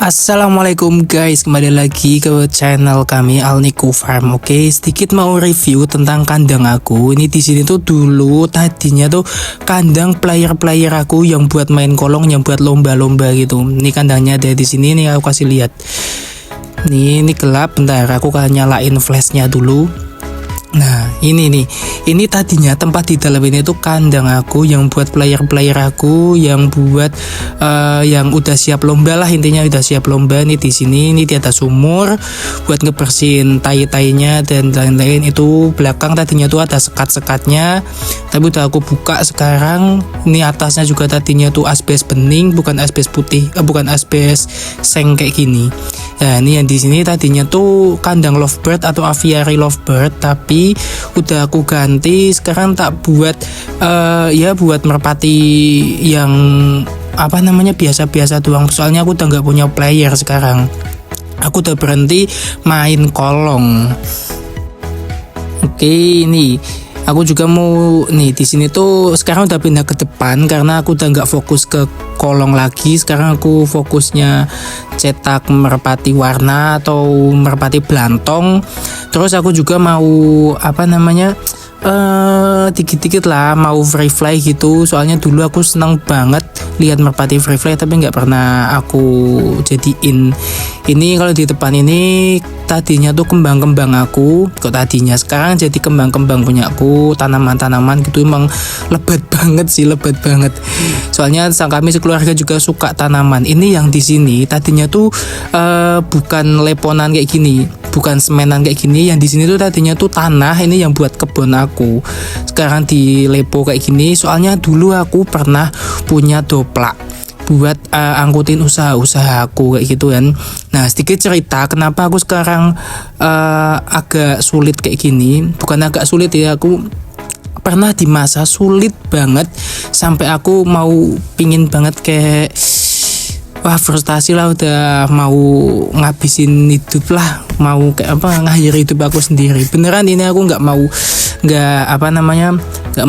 Assalamualaikum guys, kembali lagi ke channel kami Alnico Farm. Oke, sedikit mau review tentang kandang aku. Ini di sini tuh dulu tadinya tuh kandang player aku yang buat main kolong, yang buat lomba-lomba gitu. Ini kandangnya ada di sini nih, aku kasih lihat. Ini gelap, bentar aku kan nyalain flashnya dulu. Nah ini tadinya tempat di dalam ini tuh kandang aku yang buat player aku, yang buat yang udah siap lomba lah, intinya udah siap lomba. Nih di sini, ini di atas sumur buat ngebersihin tai-tainya dan lain-lain. Itu belakang tadinya tuh ada sekat-sekatnya, tapi udah aku buka sekarang. Ini atasnya juga tadinya tuh asbes bening, bukan asbes putih, bukan asbes seng kayak gini. Nah ini yang di sini tadinya tuh kandang lovebird atau aviary lovebird, tapi udah aku ganti sekarang tak buat ya buat merpati yang apa namanya biasa-biasa doang. Soalnya aku udah nggak punya player sekarang. Aku udah berhenti main kolong. Oke, ini aku juga mau nih di sini tuh sekarang udah pindah ke depan karena aku udah nggak fokus ke kolong lagi. Sekarang aku fokusnya cetak merpati warna atau merpati belantong. Terus aku juga mau apa namanya dikit-dikit lah mau free fly gitu. Soalnya dulu aku senang banget lihat merpati free fly, tapi nggak pernah aku jadiin. Ini kalau di depan ini tadinya tuh kembang-kembang aku, kok tadinya sekarang jadi kembang-kembang punya aku, tanaman-tanaman gitu. Emang lebat banget sih, lebat banget. Soalnya kami sekeluarga juga suka tanaman. Ini yang di sini tadinya tuh bukan leponan kayak gini, bukan semenan kayak gini. Yang di sini tuh tadinya tuh tanah, ini yang buat kebun aku. Sekarang di lepo kayak gini. Soalnya dulu aku pernah punya doplak buat angkutin usaha aku kayak gitu kan. Nah sedikit cerita kenapa aku sekarang agak sulit kayak gini. Bukan agak sulit ya, aku pernah di masa sulit banget sampai aku mau pingin banget kayak wah frustasi lah, udah mau ngabisin hidup lah, mau kayak apa ngakhiri hidup aku sendiri. Beneran ini aku nggak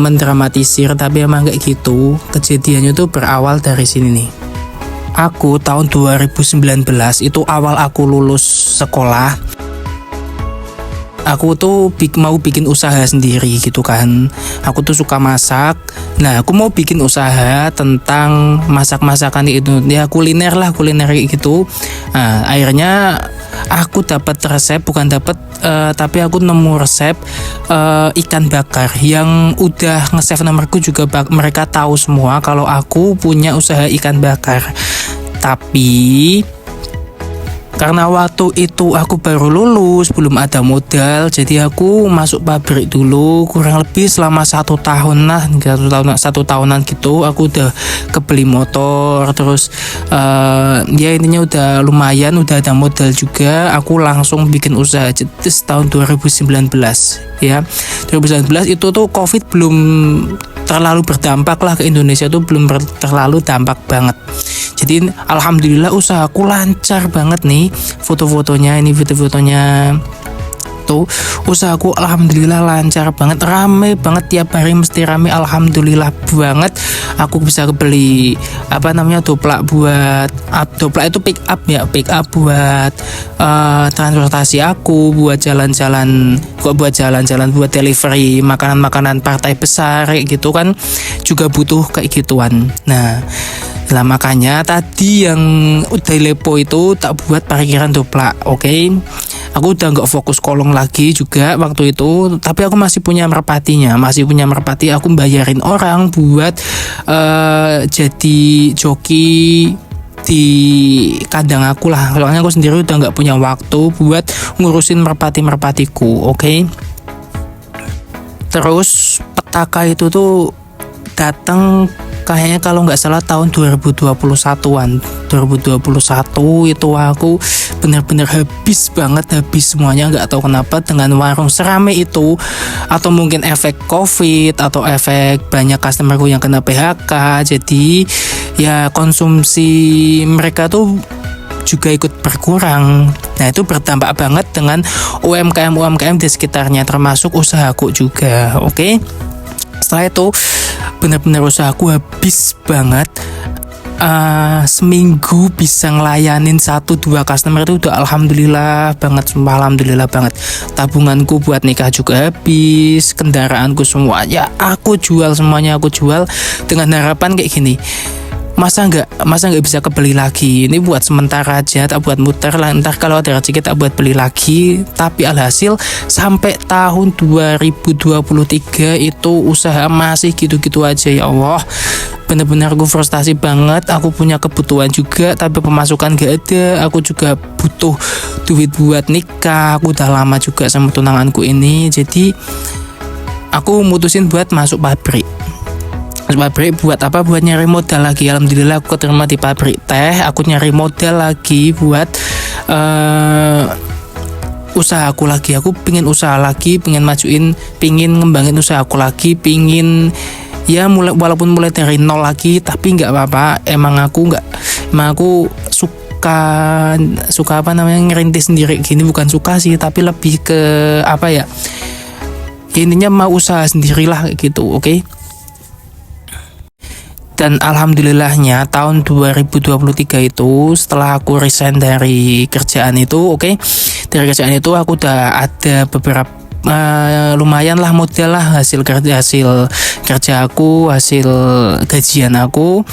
mendramatisir, tapi emang kayak gitu. Kejadiannya tuh berawal dari sini nih. Aku tahun 2019 itu awal aku lulus sekolah, aku tuh mau bikin usaha sendiri gitu kan. Aku tuh suka masak. Nah aku mau bikin usaha tentang masak-masakan itu ya, kuliner kayak gitu. Nah akhirnya aku dapat resep, tapi aku nemu resep ikan bakar yang udah nge-save nomorku juga. Mereka tahu semua kalau aku punya usaha ikan bakar. Tapi karena waktu itu aku baru lulus, belum ada modal, jadi aku masuk pabrik dulu kurang lebih selama 1 tahun lah, 1 tahunan gitu. Aku udah kebeli motor, terus ya intinya udah lumayan, udah ada modal juga. Aku langsung bikin usaha tahun 2019 ya. 2019 itu tuh COVID belum terlalu berdampak lah ke Indonesia, tuh belum terlalu dampak banget. Jadi alhamdulillah usahaku lancar banget nih. Foto-fotonya tuh usahaku alhamdulillah lancar banget, rame banget, tiap hari mesti rame, alhamdulillah banget. Aku bisa beli apa namanya doplak itu pick up buat transportasi aku, buat jalan-jalan buat delivery makanan partai besar kayak gitu kan, juga butuh kayak gituan. Nah makanya tadi yang udah lepo itu tak buat parkiran doplak. Oke. Aku udah nggak fokus kolong lagi juga waktu itu, tapi aku masih punya merpati. Aku bayarin orang buat jadi joki di kandang aku lah. Soalnya aku sendiri udah nggak punya waktu buat ngurusin merpatiku. Oke. Terus petaka itu tuh datang kayaknya kalau nggak salah tahun 2021-an. 2021 itu aku benar-benar habis semuanya, nggak tahu kenapa dengan warung serame itu, atau mungkin efek COVID atau efek banyak customerku yang kena PHK. Jadi ya konsumsi mereka tuh juga ikut berkurang. Nah itu berdampak banget dengan UMKM di sekitarnya, termasuk usahaku juga. Oke. Setelah itu benar-benar usahaku habis banget. seminggu bisa ngelayanin 1-2 customer itu udah alhamdulillah banget, sumpah alhamdulillah banget. Tabunganku buat nikah juga habis, kendaraanku semuanya aku jual, semuanya aku jual dengan harapan kayak gini, masa nggak bisa kebeli lagi, ini buat sementara aja, tak buat muter lah, ntar kalau ada rezeki tak buat beli lagi. Tapi alhasil sampai tahun 2023 itu usaha masih gitu-gitu aja. Ya Allah, bener-bener aku frustasi banget. Aku punya kebutuhan juga tapi pemasukan gak ada, aku juga butuh duit buat nikah, aku udah lama juga sama tunanganku ini, jadi aku mutusin buat masuk pabrik buat apa? Buat nyari modal lagi. Alhamdulillah aku keterima di pabrik teh. Aku nyari modal lagi buat usaha aku lagi. Aku pingin usaha lagi, pingin ngembangin usaha aku lagi, pingin ya walaupun mulai dari nol lagi, tapi nggak apa-apa. Emang aku suka apa namanya, ngerintis sendiri gini. Bukan suka sih, tapi lebih ke apa ya, intinya mau usaha sendirilah gitu, oke? Dan alhamdulillahnya tahun 2023 itu setelah aku resign dari kerjaan itu, dari kerjaan itu aku udah ada beberapa lumayan lah modal lah, hasil kerja aku, hasil gajian aku,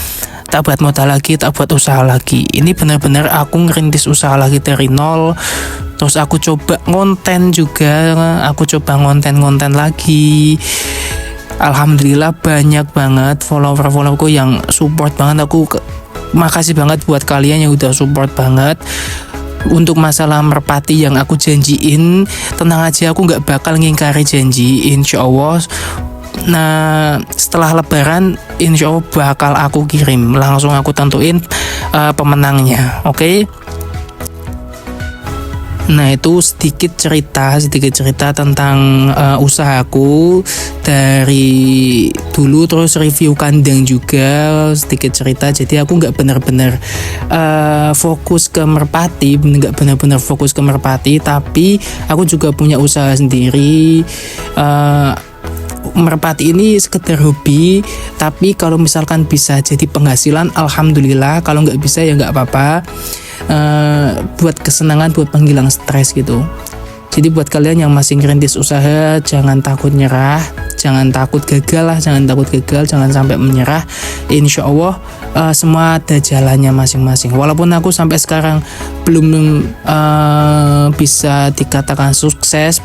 tak buat modal lagi, tak buat usaha lagi. Ini benar-benar aku ngerintis usaha lagi dari nol. Terus aku coba ngonten juga, aku coba ngonten lagi. Alhamdulillah banyak banget followerku yang support banget. Aku makasih banget buat kalian yang udah support banget. Untuk masalah merpati yang aku janjiin, tenang aja, aku gak bakal ngingkari janji, insya Allah. Nah setelah lebaran insya Allah bakal aku kirim, langsung aku tentuin pemenangnya, oke? Nah itu sedikit cerita tentang usahaku dari dulu, terus review kandang juga sedikit cerita. Jadi aku nggak benar-benar fokus ke merpati, tapi aku juga punya usaha sendiri. Merpati ini sekedar hobi, tapi kalau misalkan bisa jadi penghasilan alhamdulillah, kalau nggak bisa ya nggak apa-apa. Buat kesenangan, buat penghilang stres gitu. Jadi buat kalian yang masih ngerintis usaha, jangan takut nyerah, jangan takut gagal, jangan sampai menyerah. Insya Allah semua ada jalannya masing-masing. Walaupun aku sampai sekarang belum bisa dikatakan sukses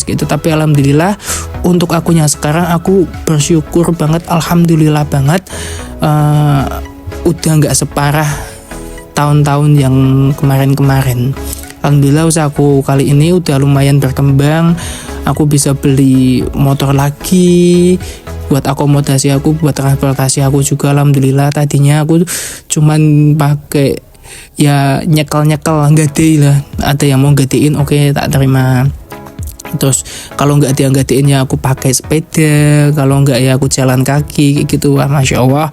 gitu, tapi alhamdulillah untuk akunya sekarang aku bersyukur banget, alhamdulillah banget. Udah nggak separah tahun-tahun yang kemarin. Alhamdulillah usahaku kali ini udah lumayan berkembang. Aku bisa beli motor lagi buat akomodasi aku, buat transportasi aku juga. Alhamdulillah tadinya aku cuman pakai ya nyekel gade lah. Ada yang mau gadein, oke, tak terima. Terus kalau nggak dia gadein ya aku pakai sepeda, kalau nggak ya aku jalan kaki gitu. Wah, masya Allah,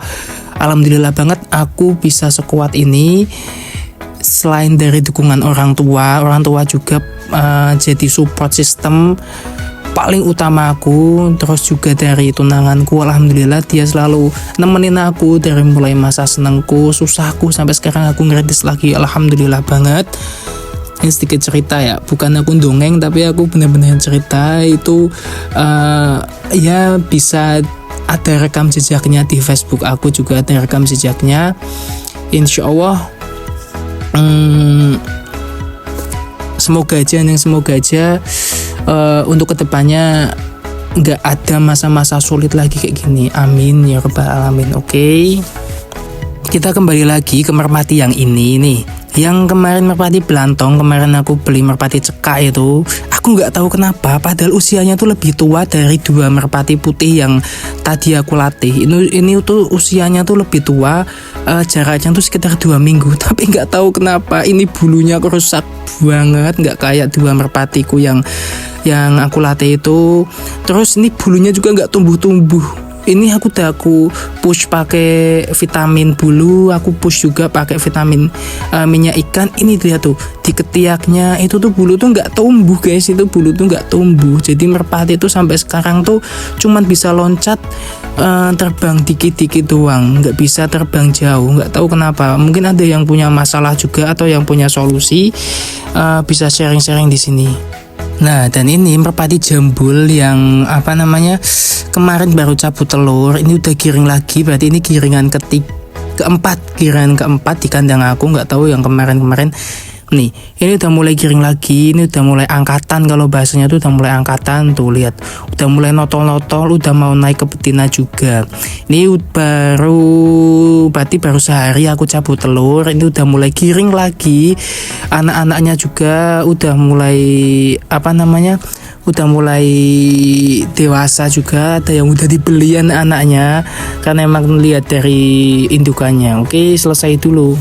alhamdulillah banget aku bisa sekuat ini. Selain dari dukungan orang tua juga jadi support system paling utama aku. Terus juga dari tunanganku, alhamdulillah dia selalu nemenin aku dari mulai masa senengku, susahku, sampai sekarang aku ngerintis lagi, alhamdulillah banget. Ini sedikit cerita ya, bukan aku dongeng, tapi aku benar-benar cerita itu. Ya bisa ada rekam jejaknya di Facebook aku, juga ada rekam jejaknya. Insya Allah semoga aja untuk kedepannya nggak ada masa-masa sulit lagi kayak gini, amin ya rabbal alamin. Oke, kita kembali lagi ke merpati yang ini nih. Yang kemarin merpati belantong, kemarin aku beli merpati cekak itu, aku nggak tahu kenapa padahal usianya tuh lebih tua dari 2 merpati putih yang tadi aku latih. Ini tuh usianya tuh lebih tua, jaraknya tuh sekitar 2 minggu, tapi nggak tahu kenapa ini bulunya rusak banget, nggak kayak 2 merpatiku yang aku latih itu. Terus ini bulunya juga nggak tumbuh-tumbuh. ini aku push pakai vitamin bulu, aku push juga pakai vitamin minyak ikan. Ini dia tuh di ketiaknya itu tuh bulu tuh nggak tumbuh guys, itu bulu tuh nggak tumbuh. Jadi merpati itu sampai sekarang tuh cuman bisa loncat, terbang dikit-dikit doang, nggak bisa terbang jauh. Nggak tahu kenapa, mungkin ada yang punya masalah juga atau yang punya solusi, bisa sharing-sharing di sini. Nah, dan ini merpati jambul yang kemarin baru cabut telur, ini udah giring lagi, berarti ini giringan keempat di kandang aku. Nggak tahu yang kemarin nih, ini udah mulai giring lagi, ini udah mulai angkatan, kalau bahasanya tuh udah mulai angkatan. Tuh lihat, udah mulai notol-notol, udah mau naik ke betina juga. Ini berarti baru sehari aku cabut telur, ini udah mulai giring lagi. Anak-anaknya juga udah mulai udah mulai dewasa juga, ada yang udah dibeli anak-anaknya karena emang lihat dari indukannya. Oke, selesai dulu.